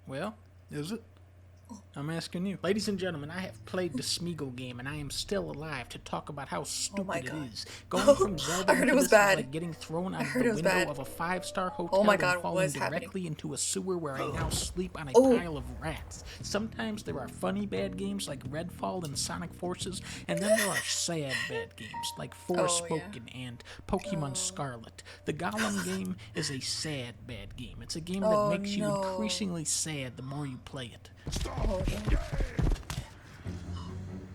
Well, is it? I'm asking you. Ladies and gentlemen, I have played the Smeagol game, and I am still alive to talk about how stupid it is. Going from Zelda I heard into it was this bad. is like getting thrown out of the it was window bad. of a 5-star hotel Oh my and God, falling what is directly happening? into a sewer where I now sleep on a Oh. pile of rats. Sometimes there are funny bad games like Redfall and Sonic Forces, and then there are sad bad games like Forspoken and Pokemon Scarlet. The Gollum game is a sad bad game. It's a game that Oh, makes you no. increasingly sad the more you play it. Oh, no.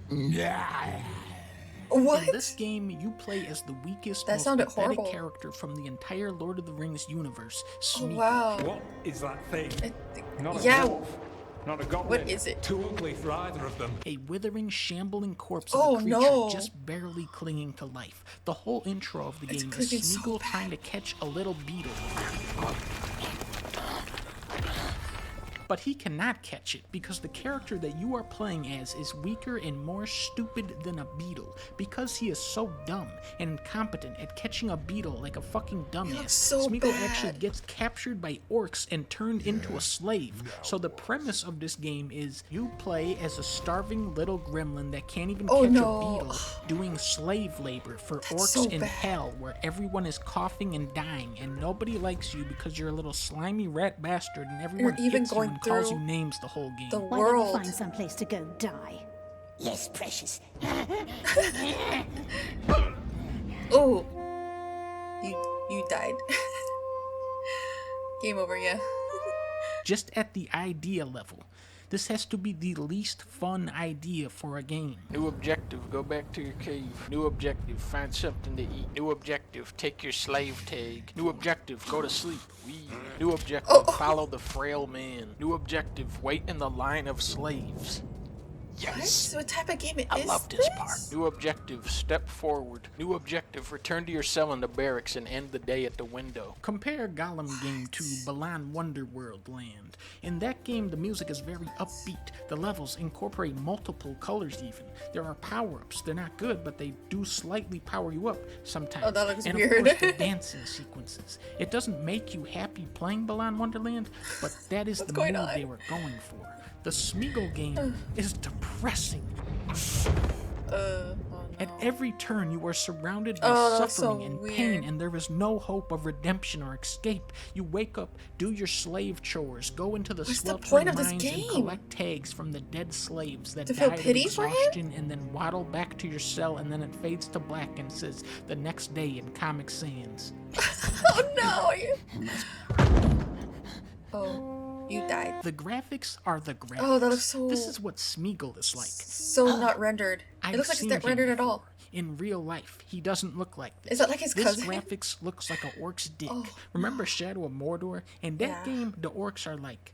In What? this game, you play as the weakest, That most sounded pathetic horrible. character from the entire Lord of the Rings universe, Oh, Smeagol. wow. What is that thing? Not a Yeah. dwarf, not a goblin. What is it? Too ugly for either of them. A withering, shambling corpse of Oh, a creature no. just barely clinging to life. The whole intro of the It's game is clicking so Smeagol bad. trying to catch a little beetle. But he cannot catch it because the character that you are playing as is weaker and more stupid than a beetle. Because he is so dumb and incompetent at catching a beetle like a fucking dumbass, looks so Smeagol bad. actually gets captured by orcs and turned into a slave. So the premise of this game is you play as a starving little gremlin that can't even Oh, catch no. a beetle, doing slave labor for orcs so in bad. hell where everyone is coughing and dying and nobody likes you because you're a little slimy rat bastard and everyone You're even hits you going and calls you through names the whole game. the Why don't you world. find some place to go die? Yes, precious. Oh. You died. Game over, yeah. Just at the idea level. This has to be the least fun idea for a game. New objective, go back to your cave. New objective, find something to eat. New objective, take your slave tag. New objective, go to sleep. New objective, follow the frail man. New objective, wait in the line of slaves. Yes! What type of game is I love this part. New objective, step forward. New objective, return to your cell in the barracks and end the day at the window. Compare Gollum game to Balan Wonderworld Land. In that game, the music is very upbeat. The levels incorporate multiple colors even. There are power-ups. They're not good, but they do slightly power you up sometimes. Oh, that looks and weird. of course, the dancing sequences. It doesn't make you happy playing Balan Wonderland, but that is the going mood on? they were going for. The Smeagol game is depressing. Oh, At no. every turn, you are surrounded by Oh, that's suffering so and weird. pain, and there is no hope of redemption or escape. You wake up, do your slave chores, go into the What's the sweltering point of this mines and game? collect tags from the dead slaves that To feel died of pity for him? exhaustion, and then waddle back to your cell, and then it fades to black and says, "The next day in Comic Sans." Oh, no! Oh, you died. The graphics are the graphics. Oh, that looks so- This is what Smeagol is like. So not rendered. I've It looks like it's seen not him rendered at before. all. In real life, he doesn't look like this. Is that like his this cousin? graphics looks like an orc's dick. Oh. Remember Shadow of Mordor? In that Yeah. game, the orcs are like,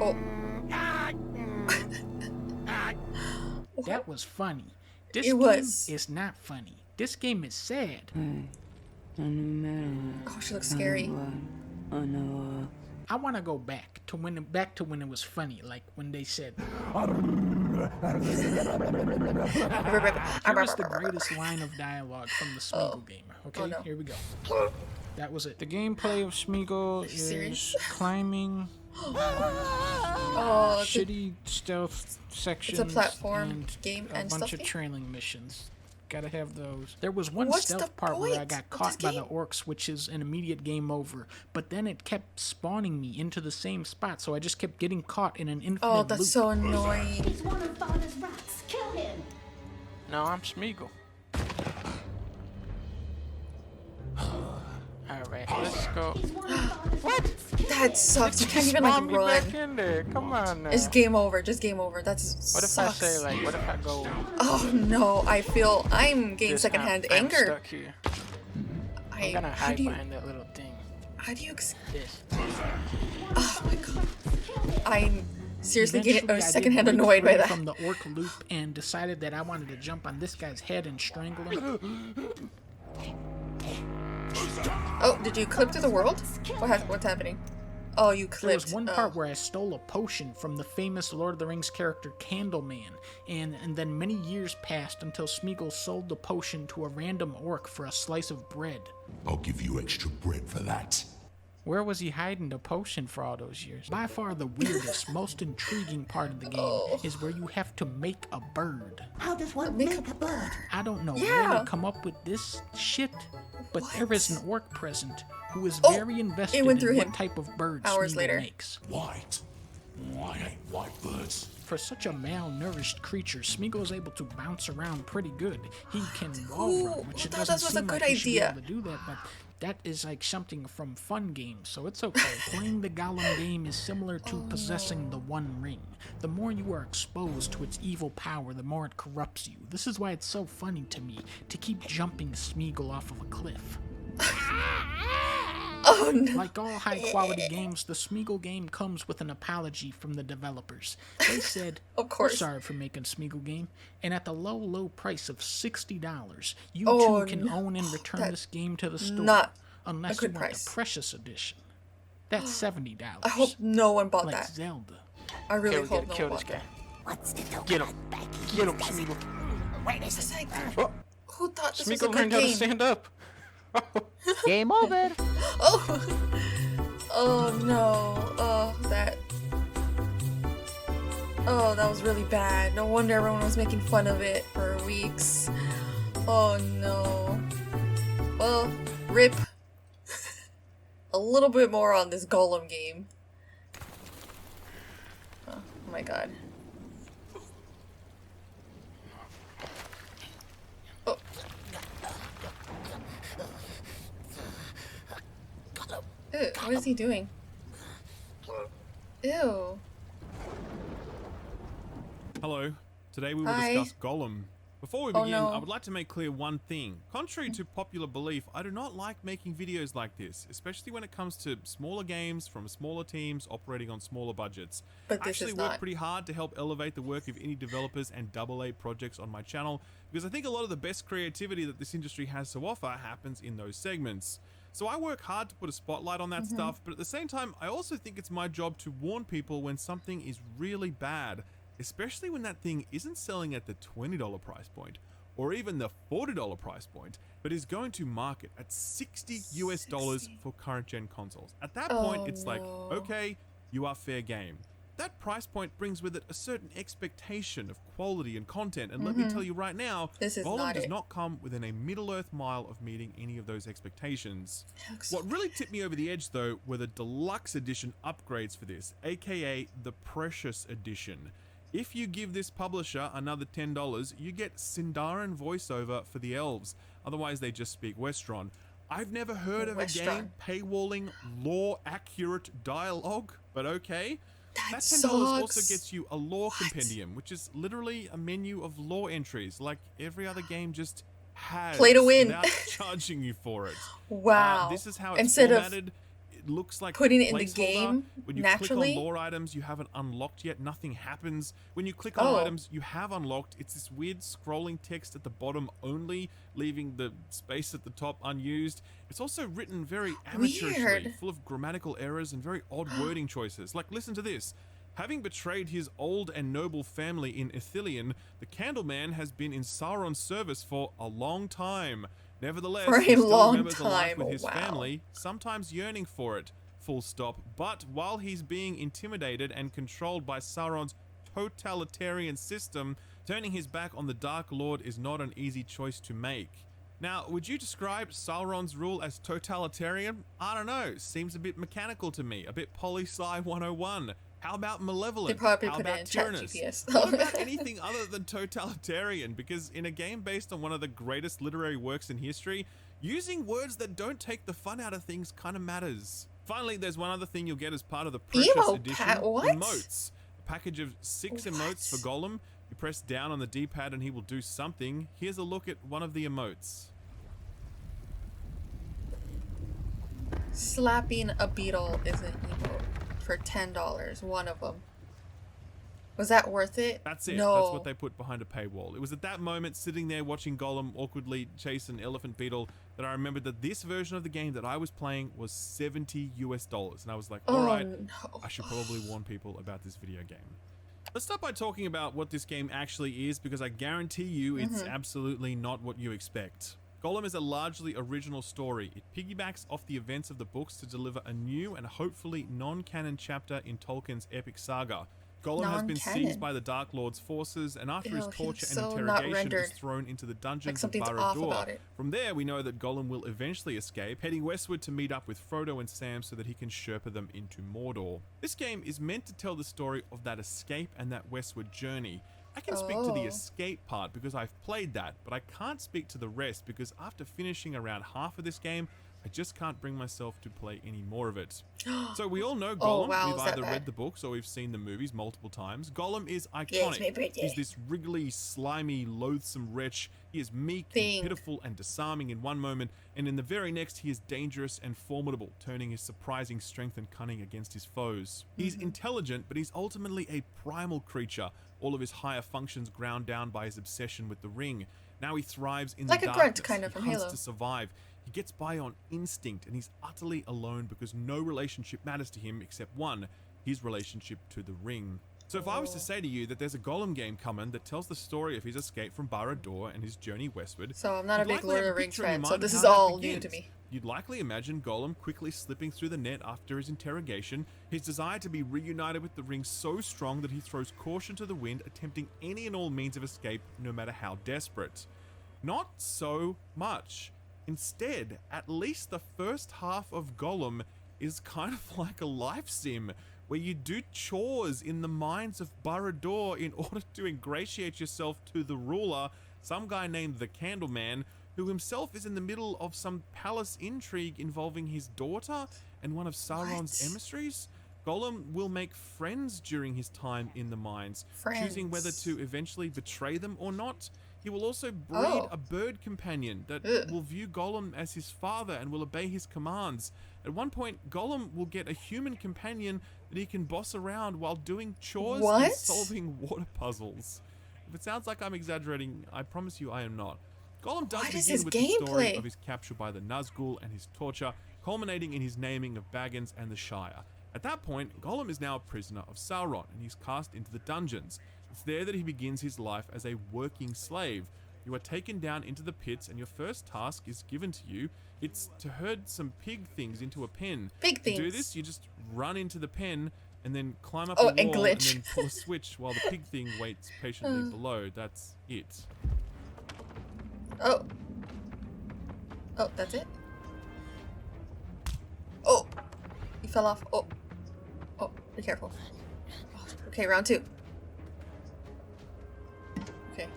Oh. that was funny. This It game was. is not funny. This game is sad. Oh, she looks scary. I want to go back to when it was funny, like when they said, "Here is the greatest line of dialogue from the Smeagol game." Okay, no. here we go. That was it. The gameplay of Smeagol is serious? climbing, Oh, the- shitty stealth sections, platform and game a and bunch stuff of game? trailing missions. Gotta have those. There was one What's the stealth part where I point got of caught this by the game? orcs, which is an immediate game over. But then it kept spawning me into the same spot, so I just kept getting caught in an infinite oh, loop. that's so annoying. He's one of Father's rats. Kill him. No, I'm Smeagol. Alright, let's go. He's one of Father's rats. Kill That sucks. You can't even Spawn like me back run. in there. Come on now. It's game over. Just game over. That's What if sucks. I say like, what if I go? Oh no, I'm getting this, secondhand I'm anger. stuck here. I'm gonna How hide do you behind that little thing. This. Oh my god. I'm seriously getting Eventually, I did secondhand break annoyed by free that. from the orc loop and decided that I wanted to jump on this guy's head and strangle him. Oh, did you clip through the world? What's happening? Oh, you clipped. There was one part Oh. where I stole a potion from the famous Lord of the Rings character Candleman, and then many years passed until Smeagol sold the potion to a random orc for a slice of bread. I'll give you extra bread for that. Where was he hiding the potion for all those years? By far the weirdest, most intriguing part of the game is where you have to make a bird. How does one make a bird? I don't know Yeah. where they come up with this shit, but there is an orc present who is Oh, very invested it went in through what him. type of bird Hours Smeagol later. makes. White. Why ain't white birds? For such a malnourished creature, Smeagol is able to bounce around pretty good. He can wall run, which who it thought doesn't this was a seem like good he should be idea? able to do that, but that is like something from fun games, so it's okay. Playing the Gollum game is similar to possessing the One Ring. The more you are exposed to its evil power, the more it corrupts you. This is why it's so funny to me to keep jumping Smeagol off of a cliff. Oh no. Like all high-quality games, the Smeagol game comes with an apology from the developers. They said, Of course. "We're sorry for making Smeagol game, and at the low price of $60, you Oh, too can no. own and return That's this game to the store, not unless a you good want price. the Precious Edition. That's $70. I hope no one bought like that. Zelda." I really Okay, we hope gotta no kill one this bought guy. that. What's the token Get him. of back? Get him, Smeagol. Where is It's it? like, Oh, who thought this was a Smeagol good learned how to game? stand up. Game over. Oh, oh no. Oh, that. Oh, that was really bad. No wonder everyone was making fun of it for weeks. Oh no. Well, rip. A little bit more on this Gollum game. Oh my god. Oh. Ew, what is he doing? Ew. Hello. Today we will Hi. discuss Gollum. Before we Oh, begin, no. I would like to make clear one thing. Contrary to popular belief, I do not like making videos like this, especially when it comes to smaller games from smaller teams operating on smaller budgets. But I this actually is work not. pretty hard to help elevate the work of indie developers and AA projects on my channel, because I think a lot of the best creativity that this industry has to offer happens in those segments. So I work hard to put a spotlight on that stuff, but at the same time, I also think it's my job to warn people when something is really bad, especially when that thing isn't selling at the $20 price point, or even the $40 price point, but is going to market at $60 US for current gen consoles. At that point, it's like, no. okay, you are fair game. That price point brings with it a certain expectation of quality and content, and let me tell you right now, This is Gollum not does it. not come within a Middle-earth mile of meeting any of those expectations. Looks What really tipped me over the edge, though, were the deluxe edition upgrades for this, aka the Precious Edition. If you give this publisher another $10, you get Sindarin voiceover for the elves, otherwise they just speak Westron. I've never heard of a game paywalling lore-accurate dialogue, but okay. That $10 also sucks. gets you a lore compendium, which is literally a menu of lore entries, like every other game just has, Play to win. without charging you for it. Wow. This is how it's Instead of formatted. It looks like putting it in the placeholder. game When you naturally. click on lore items, you haven't unlocked yet. Nothing happens. When you click on Oh. items you have unlocked, it's this weird scrolling text at the bottom only, leaving the space at the top unused. It's also written very amateurishly, Weird. full of grammatical errors and very odd wording choices. Like, listen to this. Having betrayed his old and noble family in Ithilien, the Candleman has been in Sauron's service for a long time. Nevertheless, For a he still long remembers a life time, with his wow. family, sometimes yearning for it. Full stop. But while he's being intimidated and controlled by Sauron's totalitarian system, turning his back on the Dark Lord is not an easy choice to make. Now, would you describe Sauron's rule as totalitarian? I don't know. Seems a bit mechanical to me. A bit poli-sci 101. How about malevolent? They probably How put it about in tyrannous? ChatGPT. What about anything other than totalitarian? Because in a game based on one of the greatest literary works in history, using words that don't take the fun out of things kind of matters. Finally, there's one other thing you'll get as part of the Precious Emo Edition. what? Emotes. A package of 6 emotes for What? Gollum. You press down on the D-pad and he will do something. Here's a look at one of the emotes. Slapping a beetle is an emote for $10. One of them. Was that worth it? That's it. No. That's what they put behind a paywall. It was at that moment, sitting there watching Gollum awkwardly chase an elephant beetle, that I remembered that this version of the game that I was playing was $70 US. And I was like, Oh, alright, no. I should probably warn people about this video game. Let's start by talking about what this game actually is, because I guarantee you it's absolutely not what you expect. Gollum is a largely original story. It piggybacks off the events of the books to deliver a new and hopefully non-canon chapter in Tolkien's epic saga. Gollum has been seized by the Dark Lord's forces, and after his torture and interrogation is thrown into the dungeons of Barad-dûr. From there, we know that Gollum will eventually escape, heading westward to meet up with Frodo and Sam so that he can Sherpa them into Mordor. This game is meant to tell the story of that escape and that westward journey. I can speak to the escape part because I've played that, but I can't speak to the rest because after finishing around half of this game, I just can't bring myself to play any more of it. So we all know Gollum. We've either read the books or we've seen the movies multiple times. Gollum is iconic. He's this wriggly, slimy, loathsome wretch. He is meek, and pitiful, and disarming in one moment, and in the very next he is dangerous and formidable, turning his surprising strength and cunning against his foes. He's intelligent, but he's ultimately a primal creature, all of his higher functions ground down by his obsession with the ring. Now he thrives in the darkness. Like a grunt, kind of, from Halo. He hunts to survive. He gets by on instinct, and he's utterly alone because no relationship matters to him except one, his relationship to the ring. So if I was to say to you that there's a Gollum game coming that tells the story of his escape from Barad-dûr and his journey westward... So I'm not a big Lord of the Rings fan, so this is all new to me. You'd likely imagine Gollum quickly slipping through the net after his interrogation, his desire to be reunited with the ring so strong that he throws caution to the wind, attempting any and all means of escape, no matter how desperate. Not so much. Instead, at least the first half of Gollum is kind of like a life sim, where you do chores in the mines of Barad-dûr in order to ingratiate yourself to the ruler, some guy named the Candleman, who himself is in the middle of some palace intrigue involving his daughter and one of Sauron's emissaries. Gollum will make friends during his time in the mines, choosing whether to eventually betray them or not. He will also breed a bird companion that will view Gollum as his father and will obey his commands. At one point, Gollum will get a human companion that he can boss around while doing chores and solving water puzzles. If it sounds like I'm exaggerating, I promise you I am not. Gollum does begin with the story of his capture by the Nazgul and his torture, culminating in his naming of Baggins and the Shire. At that point, Gollum is now a prisoner of Sauron, and he's cast into the dungeons. It's there that he begins his life as a working slave. You are taken down into the pits, and your first task is given to you. It's to herd some pig things into a pen. To do this, you just run into the pen, and then climb up a wall, and then pull a switch while the pig thing waits patiently below. That's it. Oh, that's it? Oh, he fell off. Oh, be careful. Okay, round 2. Okay.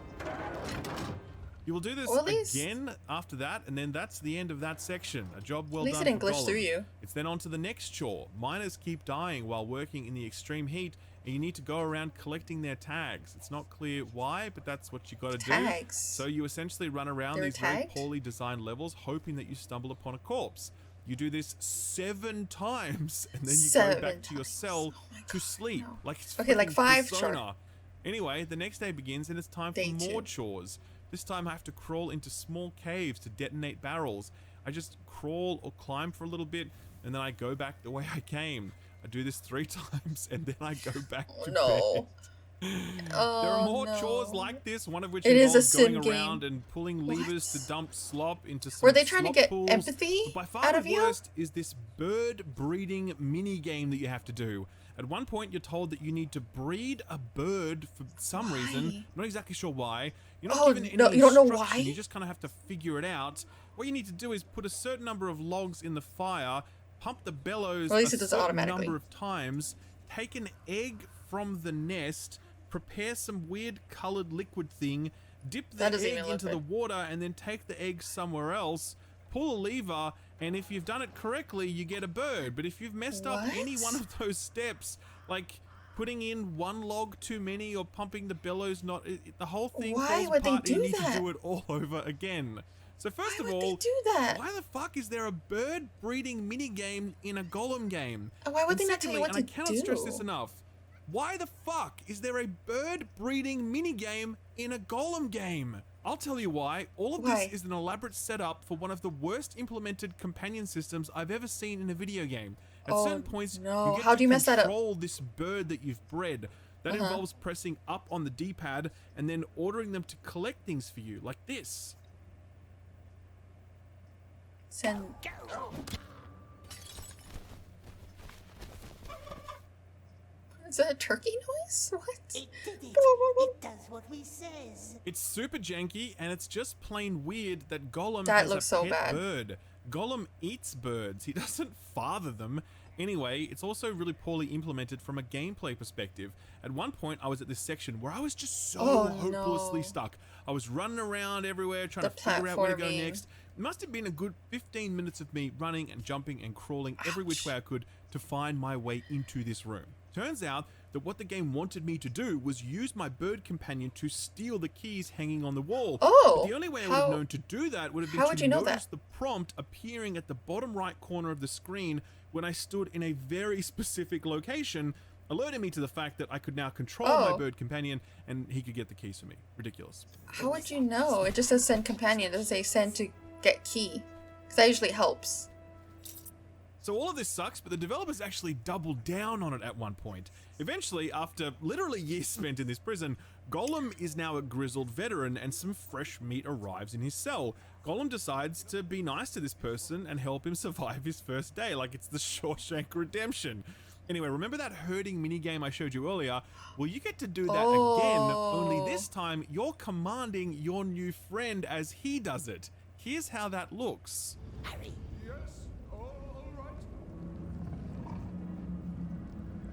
You will do this again after that, and then that's the end of that section. A job well done. At least it didn't glitch through you. It's then on to the next chore. Miners keep dying while working in the extreme heat, and you need to go around collecting their tags. It's not clear why, but that's what you got to do. So you essentially run around these very poorly designed levels, hoping that you stumble upon a corpse. You do this 7 times, and then you go back to your cell to sleep. Like it's like 5 Persona. Anyway, the next day begins, and it's time for more chores. This time I have to crawl into small caves to detonate barrels. I just crawl or climb for a little bit, and then I go back the way I came. I do this 3 times, and then I go back to bed. There are more chores like this, one of which involves going around and pulling levers to dump slop into some Were they trying to get pools. empathy But by far the worst is this bird breeding mini game that you have to do. At one point, you're told that you need to breed a bird for some reason. I'm not exactly sure why. You're not given any instruction. You don't know why? You just kind of have to figure it out. What you need to do is put a certain number of logs in the fire, pump the bellows a certain number of times, take an egg from the nest, prepare some weird colored liquid thing, dip the egg into the water, and then take the egg somewhere else, pull a lever, and if you've done it correctly, you get a bird. But if you've messed up any one of those steps, like putting in 1 log too many or pumping the bellows the whole thing falls apart and you need to do it all over again. So first of all, why the fuck is there a bird breeding minigame in a Gollum game? And why would they not tell you what to do? And I cannot stress this enough. Why the fuck is there a bird breeding minigame in a Gollum game? I'll tell you why. All of this is an elaborate setup for one of the worst implemented companion systems I've ever seen in a video game. At certain points, you get to control this bird that you've bred. That involves pressing up on the D-pad and then ordering them to collect things for you, like this. Send. Is that a turkey noise? What? It did it. It does what we says. It's super janky, and it's just plain weird that Gollum That has looks a so pet bad. bird. Gollum eats birds. He doesn't father them. Anyway, it's also really poorly implemented from a gameplay perspective. At one point, I was at this section where I was just so Oh, hopelessly no. stuck. I was running around everywhere trying The to figure out where to go platforming. next. It must have been a good 15 minutes of me running and jumping and crawling every which way I could to find my way into this room. Turns out that what the game wanted me to do was use my bird companion to steal the keys hanging on the wall. Oh, But the only way I would how- have known to do that would have been how to would you know notice that? the prompt appearing at the bottom right corner of the screen when I stood in a very specific location, alerting me to the fact that I could now control my Oh. bird companion and he could get the keys for me. Ridiculous. How would you know? It just says send companion. It doesn't say send to get key. Because that usually helps. So all of this sucks, but the developers actually doubled down on it at one point. Eventually, after literally years spent in this prison, Gollum is now a grizzled veteran and some fresh meat arrives in his cell. Gollum decides to be nice to this person and help him survive his first day, like it's the Shawshank Redemption. Anyway, remember that herding minigame I showed you earlier? Well, you get to do that again, only this time you're commanding your new friend as he does it. Here's how that looks. Harry, Yes, all right.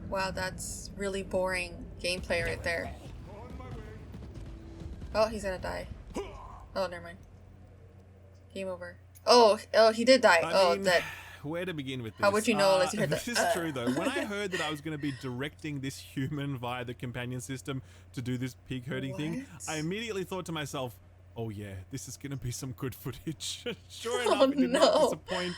Wow, that's really boring gameplay right there. On my way. Oh, he's gonna die. Oh, never mind. Game over. Oh, he did die. I mean, that. where to begin with this? How would you know unless you heard This the, is true though. When I heard that I was going to be directing this human via the companion system to do this pig herding thing, What? I immediately thought to myself, "Oh yeah, this is going to be some good footage." Sure Oh, enough, it did not no. disappoint.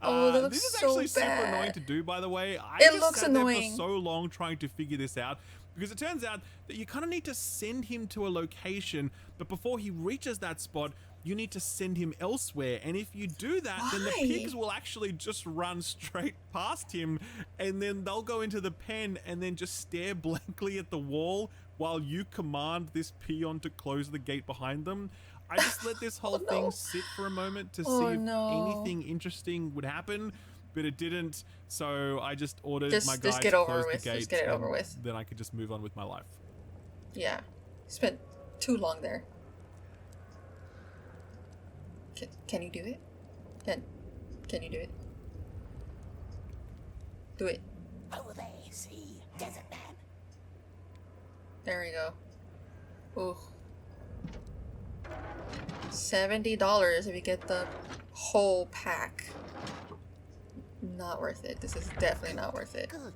Oh, that looks this is so actually super bad. annoying to do, by the way. I It just looks sat annoying. there for so long trying to figure this out. Because it turns out that you kind of need to send him to a location, but before he reaches that spot, you need to send him elsewhere. And if you do that, then the Why? pigs will actually just run straight past him, and then they'll go into the pen and then just stare blankly at the wall while you command this peon to close the gate behind them. I just let this whole no. thing sit for a moment to Oh, see if no. anything interesting would happen, but it didn't. So I just ordered Just- my just guy get to over close with. the gate. Just get it over and with. Then I could just move on with my life. Yeah. Spent too long there. Can you do it? Can you do it? Do it. over there, see? Desert man. There we go. Ooh. $70 if you get the whole pack. Not worth it. This is definitely not worth it. Good.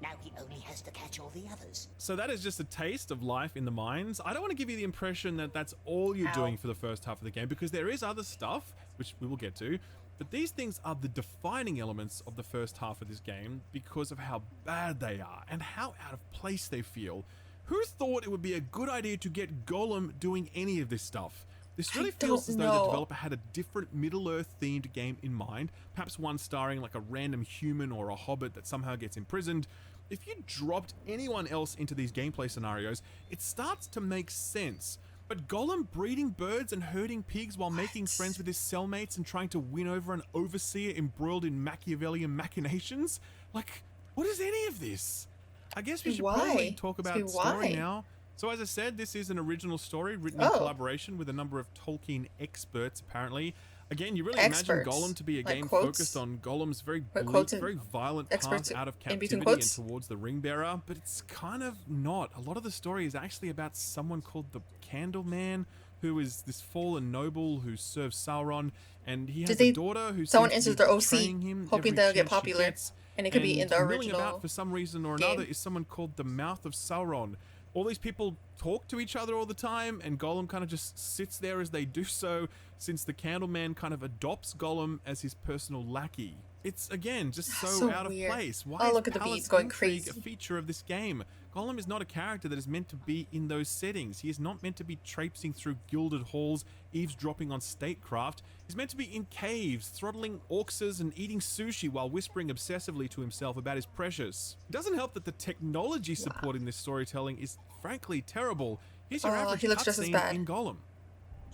Now he only has to catch all the others. So that is just a taste of life in the mines. I don't want to give you the impression that that's all you're doing for the first half of the game, because there is other stuff, which we will get to, but these things are the defining elements of the first half of this game because of how bad they are and how out of place they feel. Who thought it would be a good idea to get Gollum doing any of this stuff? This really feels as don't though the know. developer had a different Middle-earth themed game in mind, perhaps one starring like a random human or a hobbit that somehow gets imprisoned. If you dropped anyone else into these gameplay scenarios, it starts to make sense. But Gollum breeding birds and herding pigs while making friends with his cellmates and trying to win over an overseer embroiled in Machiavellian machinations? Like, what is any of this? I guess we should Why? probably talk about Why? story now. So as I said, this is an original story written in Oh. collaboration with a number of Tolkien experts, apparently. Again, you really Experts. imagine Gollum to be a Like game quotes? focused on Gollum's very Like bleak, quotes and very violent experts path out of in between captivity and quotes? towards the ring bearer, but it's kind of not. A lot of the story is actually about someone called the Candleman, who is this fallen noble who serves Sauron, and he has Did they- a daughter who someone seems to enters be their OC, betraying him hoping every they'll get chance she popular, gets, and it could be in the milling original about for some reason or game. another is someone called the Mouth of Sauron. All these people talk to each other all the time, and Gollum kind of just sits there as they do so, since the Candleman kind of adopts Gollum as his personal lackey. It's, again, just so out weird. of place. Why Oh, is look at the palace bees going intrigue crazy. a feature of this game? Gollum is not a character that is meant to be in those settings. He is not meant to be traipsing through gilded halls, eavesdropping on statecraft. He's meant to be in caves, throttling orcses and eating sushi while whispering obsessively to himself about his pressures. It doesn't help that the technology supporting this storytelling is frankly terrible. Here's your Oh, average he looks just as cutscene bad. in Gollum.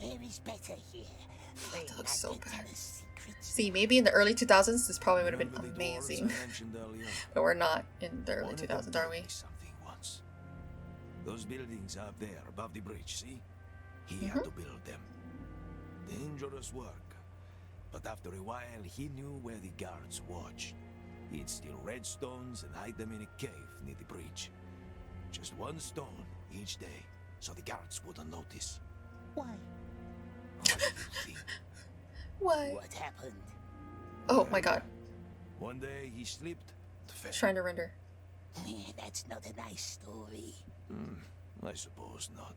Air is better here. That looks so bad. See, maybe in the early 2000s, this probably would have been amazing. But we're not in the early 2000s, are we? Something once. Those buildings up there above the bridge, see? He had to build them. Dangerous work. But after a while, he knew where the guards watched. He'd steal redstones and hide them in a cave near the bridge. Just one stone each day, so the guards wouldn't notice. Why? What do you think? Why? What happened? Oh my god. One day he slipped. Fell. Trying to render. That's not a nice story. I suppose not.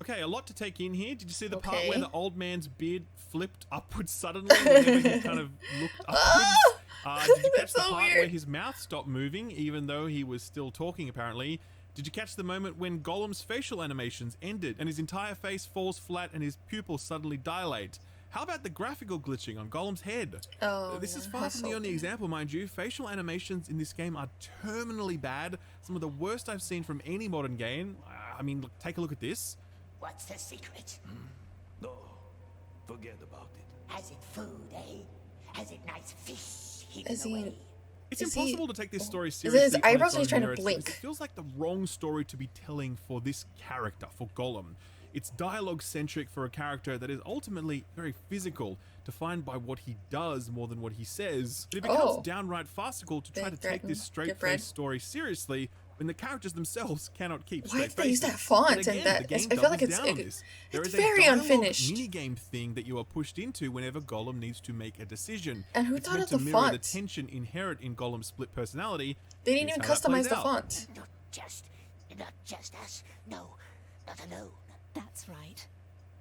Okay, a lot to take in here. Did you see the part Okay. where the old man's beard flipped upwards suddenly whenever he kind of looked upwards? Did you catch That's the so part where weird. his mouth stopped moving, even though he was still talking, apparently? Did you catch the moment when Gollum's facial animations ended and his entire face falls flat and his pupils suddenly dilate? How about the graphical glitching on Gollum's head? Oh, This is yeah, far that's from the so only weird. example, mind you. Facial animations in this game are terminally bad. Some of the worst I've seen from any modern game. I mean, look, take a look at this. What's the secret? No, forget about it. Has it food, eh? Has it nice fish hidden Is he- away? It's Is he- impossible to take this story his seriously. on eyebrows its or he's own trying to merits blink? because It feels like the wrong story to be telling for this character, for Gollum. It's dialogue-centric for a character that is ultimately very physical, defined by what he does more than what he says. It becomes Oh. downright farcical to try Big to take threaten, this get straight-faced bread. story seriously when the characters themselves cannot keep Why straight did they use faces. that font But and again, that- the game I feel like doubles it's- down on it- this. There it's is very a dialogue unfinished. minigame thing that you are pushed into whenever Gollum needs to make a decision. And who It's thought meant of to the mirror the font? tension inherent in Gollum's split personality. They didn't Here's even how that plays customize the out. font. Not just us. No, not alone. That's right.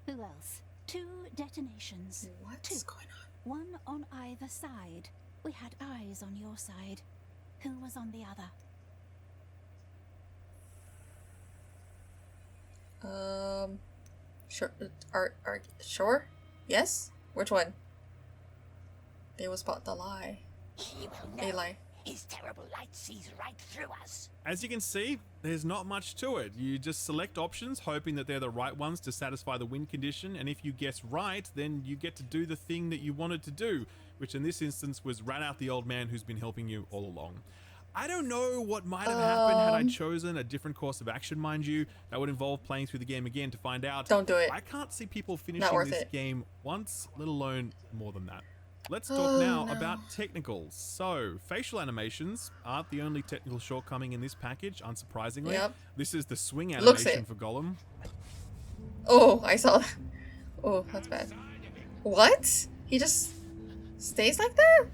Who else? 2 detonations. What's 2. going on? One on either side. We had eyes on your side. Who was on the other? Sure. Sure? Yes? Which one? They will spot the lie. He will A know. lie. His terrible light sees right through us. As you can see, there's not much to it. You just select options, hoping that they're the right ones to satisfy the win condition, and if you guess right, then you get to do the thing that you wanted to do, which in this instance was rat out the old man who's been helping you all along. I don't know what might have happened had I chosen a different course of action, mind you. That would involve playing through the game again to find out. Don't do it. I can't see people finishing worth this it. game once, let alone more than that. Let's talk now no. about technicals. So, facial animations aren't the only technical shortcoming in this package, unsurprisingly. Yep. This is the swing Looks animation it. for Gollum. Oh, I saw that. Oh, that's bad. What? He just stays like that?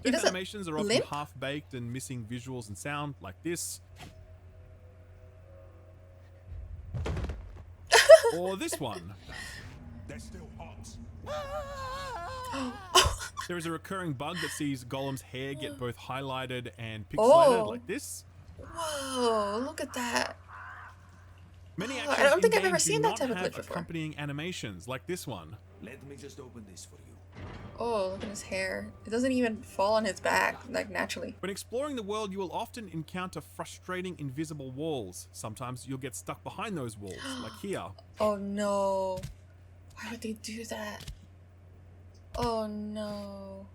He These doesn't animations are often limp? half-baked and missing visuals and sound, like this. Or this one. They're still hot. There is a recurring bug that sees Gollum's hair get both highlighted and pixelated, Oh. like this. Whoa, look at that. Many I actions don't think I've in-game ever do seen that not type of have glitch before. accompanying animations, like this one. Let me just open this for you. Oh, look at his hair. It doesn't even fall on his back, like, naturally. When exploring the world, you will often encounter frustrating invisible walls. Sometimes you'll get stuck behind those walls, like here. Oh no. Why would they do that? Oh no.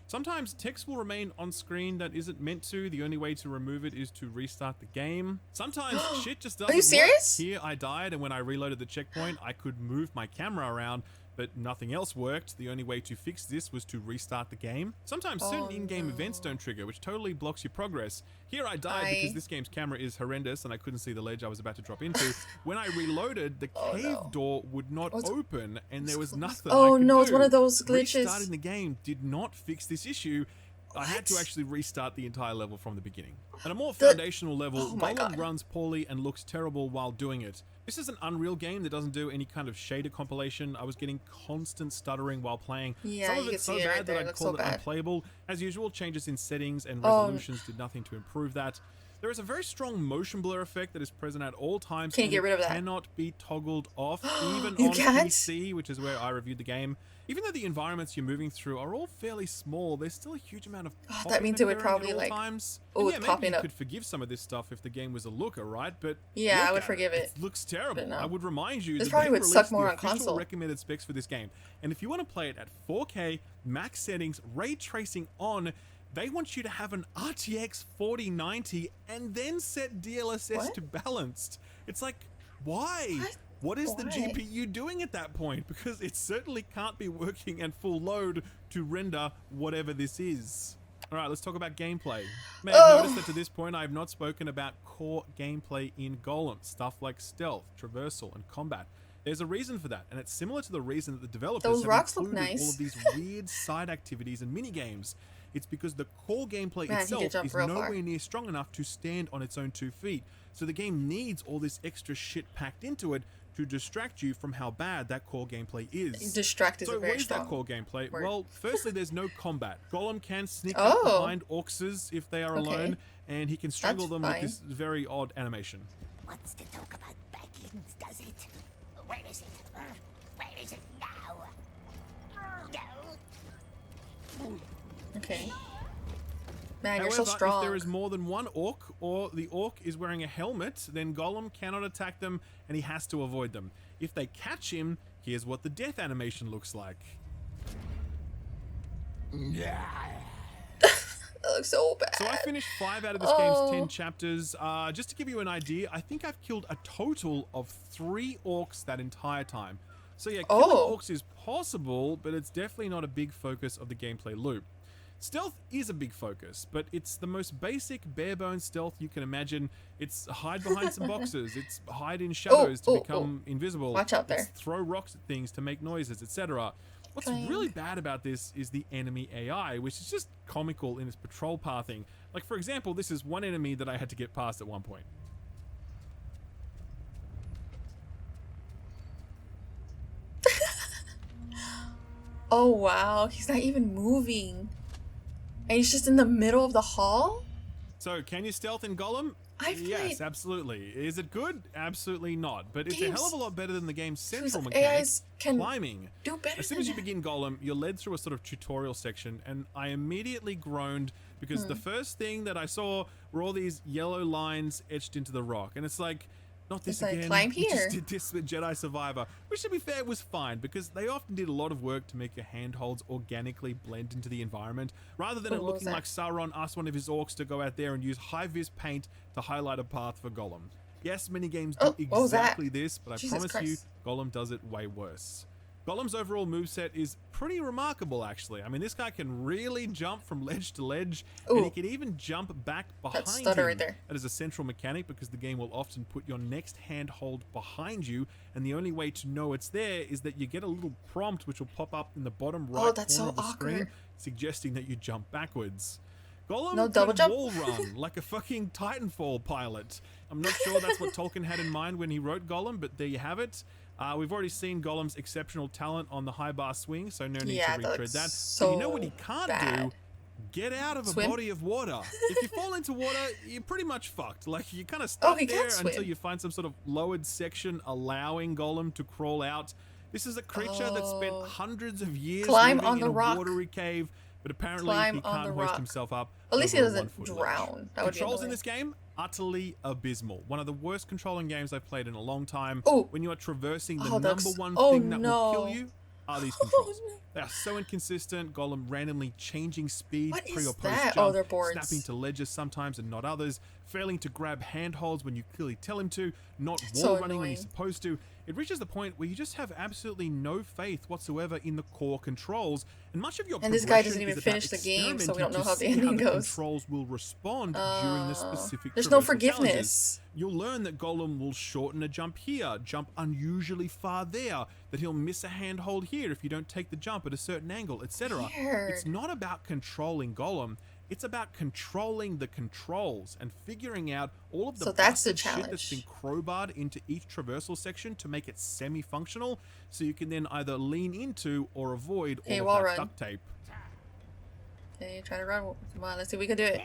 Sometimes text will remain on screen that isn't meant to. The only way to remove it is to restart the game. Sometimes shit just doesn't you serious? work. Here I died, and when I reloaded the checkpoint, I could move my camera around, but nothing else worked. The only way to fix this was to restart the game. Sometimes certain in-game events don't trigger, which totally blocks your progress. Here I died because this game's camera is horrendous and I couldn't see the ledge I was about to drop into. When I reloaded, the cave door would not open and there was nothing I Oh could no, do. it's one of those glitches. Restarting the game did not fix this issue. I had to actually restart the entire level from the beginning. At a more foundational level, Oh my Gollum God. runs poorly and looks terrible while doing it. This is an Unreal game that doesn't do any kind of shader compilation. I was getting constant stuttering while playing. Yeah, Some of you it's can so see it right bad there. that It I'd looks call so it bad. unplayable. As usual, changes in settings and Oh. resolutions did nothing to improve that. There is a very strong motion blur effect that is present at all times. Can you get rid of that? Cannot be toggled off, even You on can't? PC, which is where I reviewed the game. Even though the environments you're moving through are all fairly small, there's still a huge amount of that popping means it would occurring probably, at all like, times. oh, And it's yeah, maybe popping you up. could forgive some of this stuff if the game was a looker, right? But Yeah, I would look at forgive it. It looks terrible. But no. I would remind you This that probably they would suck released more the on official console. recommended specs for this game. And if you want to play it at 4K, max settings, ray tracing on, they want you to have an RTX 4090 and then set DLSS What? to balanced. It's like, why? What is the Why? GPU doing at that point? Because it certainly can't be working at full load to render whatever this is. All right, let's talk about gameplay. You may have noticed that to this point I have not spoken about core gameplay in Gollum, stuff like stealth, traversal, and combat. There's a reason for that, and it's similar to the reason that the developers Those have rocks look included nice. all of these weird side activities and mini-games. It's because the core gameplay Man, he could itself jump is real far. nowhere near strong enough to stand on its own 2 feet. So the game needs all this extra shit packed into it to distract you from how bad that core gameplay is. Distract is So a very what is that strong core gameplay? word. Well, firstly, there's no combat. Gollum can sneak Oh. up behind orcs if they are Okay. alone, and he can strangle them fine. with this very odd animation. Wants to talk about backings, does it? Where is it? Where is it now? No. Okay. Man, you're However, so strong. if there is more than one orc, or the orc is wearing a helmet, then Gollum cannot attack them, and he has to avoid them. If they catch him, here's what the death animation looks like. That looks so bad. So I finished 5 out of this game's 10 chapters. Just to give you an idea, I think I've killed a total of 3 orcs that entire time. So yeah, killing orcs is possible, but it's definitely not a big focus of the gameplay loop. Stealth is a big focus, but it's the most basic, bare-bones stealth you can imagine. It's hide behind some boxes, it's hide in shadows to become invisible, Watch out there. it's throw rocks at things to make noises, etc. What's really bad about this is the enemy AI, which is just comical in its patrol pathing. Like, for example, this is one enemy that I had to get past at one point. Oh wow, he's not even moving. And he's just in the middle of the hall? So, can you stealth in Gollum? I've Yes, played- absolutely. Is it good? Absolutely not. But it's a Games hell of a lot better than the game's central whose mechanic, AIs can climbing. do better As soon as you than begin Gollum, you're led through a sort of tutorial section, and I immediately groaned because the first thing that I saw were all these yellow lines etched into the rock. And it's like, not this It's like, again. climb We here. just did this with Jedi Survivor, which to be fair was fine because they often did a lot of work to make your handholds organically blend into the environment, rather than Oh, it what was looking that? like Sauron asked one of his orcs to go out there and use high-vis paint to highlight a path for Gollum. Yes, many games do Oh, what was that? exactly this, but I Jesus promise you, Christ. Gollum does it way worse. Gollum's overall moveset is pretty remarkable, actually. I mean, this guy can really jump from ledge to ledge, and he Ooh. can even jump back behind stutter him. right there. That is a central mechanic because the game will often put your next handhold behind you, and the only way to know it's there is that you get a little prompt which will pop up in the bottom right Oh, that's corner so of the screen, awkward. suggesting that you jump backwards. Gollum No can double jump? wall run like a fucking Titanfall pilot. I'm not sure that's what Tolkien had in mind when he wrote Gollum, but there you have it. We've already seen Gollum's exceptional talent on the high bar swing, so no need Yeah, to that retread looks that. so But you know what he can't do? bad. Get out of Swim? a body of water. If you fall into water, you're pretty much fucked. Like, you kind of stuck he there can't swim. until you find some sort of lowered section allowing Gollum to crawl out. This is a creature that spent hundreds of years Climb living on in the a rock. watery cave, but apparently Climb he on can't the hoist rock. himself up. At least he over a doesn't 1-foot ledge. drown. That would be Controls in annoying. this game, utterly abysmal. One of the worst controlling games I've played in a long time. Ooh. When you are traversing the Oh, number that's- one oh, thing that will kill no. you are these Oh, controls. no. They are so inconsistent. Gollum randomly changing speed What pre is or post that? jump, Oh, they're boards. snapping to ledges sometimes and not others, failing to grab handholds when you clearly tell him to, not wall So running when he's annoying. supposed to. It reaches the point where you just have absolutely no faith whatsoever in the core controls, and much of your And this guy progression doesn't even is about finish the game, so we don't experimenting know to how the see ending the goes. controls will respond during the specific There's no traversal forgiveness. challenges. You'll learn that Gollum will shorten a jump here, jump unusually far there, that he'll miss a handhold here if you don't take the jump at a certain angle, etc. Weird. It's not about controlling Gollum, it's about controlling the controls and figuring out all of the So that's the busted shit that's challenge. been crowbarred into each traversal section to make it semi-functional, so you can then either lean into or avoid Okay, all wall of that run. duct tape. Okay, try to run. Come on, let's see if we can do it.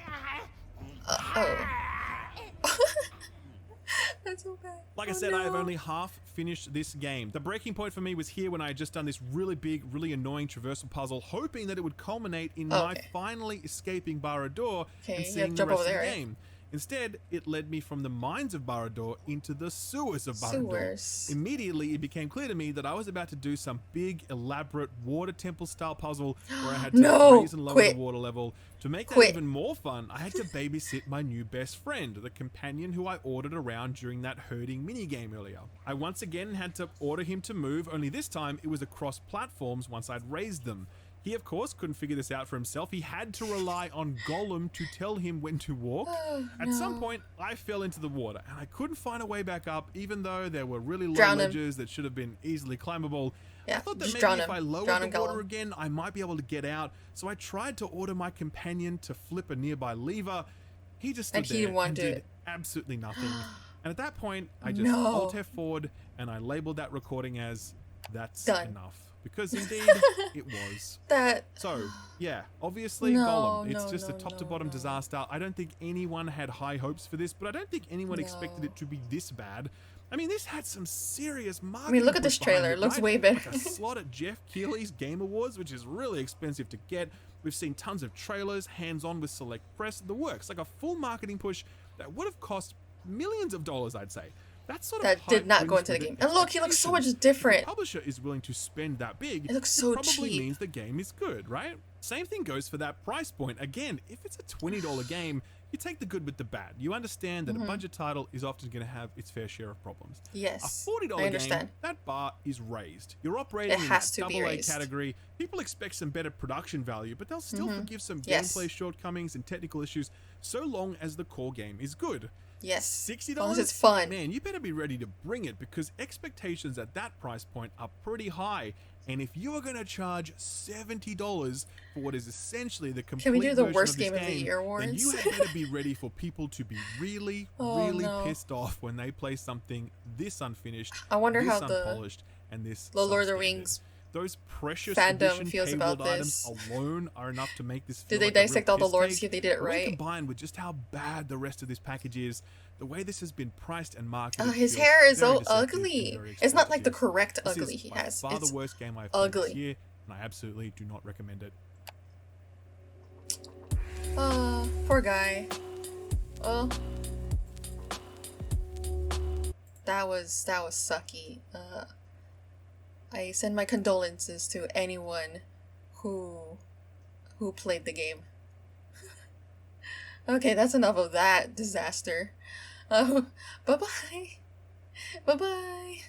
Oh. That's so bad. Like I Oh, said, I have no. only half finished this game. The breaking point for me was here when I had just done this really big, really annoying traversal puzzle, hoping that it would culminate in my Okay. finally escaping Barad-dûr Okay, and you have seeing to the jump rest over of the there, right? game. Instead, it led me from the mines of Barad-dûr into the sewers of Barad-dûr. Sewers. Immediately, it became clear to me that I was about to do some big, elaborate water temple style puzzle where I had to No! raise and lower Quit. the water level. To make that Quit. even more fun, I had to babysit my new best friend, the companion who I ordered around during that herding minigame earlier. I once again had to order him to move, only this time it was across platforms once I'd raised them. He, of course, couldn't figure this out for himself. He had to rely on Gollum to tell him when to walk. At some point, I fell into the water, and I couldn't find a way back up, even though there were really low Drown him. ledges that should have been easily climbable. I Yeah, thought that just maybe drown if him. I lowered Drown the him, water Gollum. again, I might be able to get out. So I tried to order my companion to flip a nearby lever. He just stood And he there didn't want and to. did absolutely nothing. And at that point, I just No. Alt F4'd and I labeled that recording as "That's Done. enough." Because indeed, it was. That. So, yeah, obviously No, Gollum. It's no, just a no, top-to-bottom no. disaster. I don't think anyone had high hopes for this, but I don't think anyone expected No. it to be this bad. I mean, this had some serious marketing. look at this push behind trailer. it, It looks right? way better. Like a slot at Jeff Keighley's Game Awards, which is really expensive to get. We've seen tons of trailers, hands-on with select press, the works. Like a full marketing push that would have cost millions of dollars, I'd say. That sort of That did hype not go brings into the with it game. And look, he looks so much expectations. different. If the publisher is willing to spend that big, It looks so probably cheap. means the game is good, right? Same thing goes for that price point. Again, if it's a $20 game, you take the good with the bad. You understand that a budget title is often going to have its fair share of problems. Yes. A $40 I understand. game, that bar is raised. You're operating It in has that to be double A raised. category. People expect some better production value, but they'll still forgive some Yes. gameplay shortcomings and technical issues so long as the core game is good. Yes. $60? As long as it's fun. Man, you better be ready to bring it because expectations at that price point are pretty high. And if you are going to charge $70 for what is essentially the complete Can we do the version worst of this game of the year then awards? you had better be ready for people to be really, Oh, really no. pissed off when they play something this unfinished, I wonder this how the unpolished, and this The Lord of the substandard. Rings Those precious fandom edition feels about paywalled items this. alone are enough to make this Did feel they like a real dissect all the piss lore to take. see if they did it But when right? combined with just how bad the rest of this package is, the way this has been priced and marketed. His feels hair is very so deceptive and ugly. very It's not like the exploitative. correct This ugly is he by has. far It's the worst game I've played ugly. this year, and I absolutely do not recommend it. Poor guy. Oh. That was sucky. I send my condolences to anyone who played the game. Okay, that's enough of that disaster. Bye-bye. Bye-bye.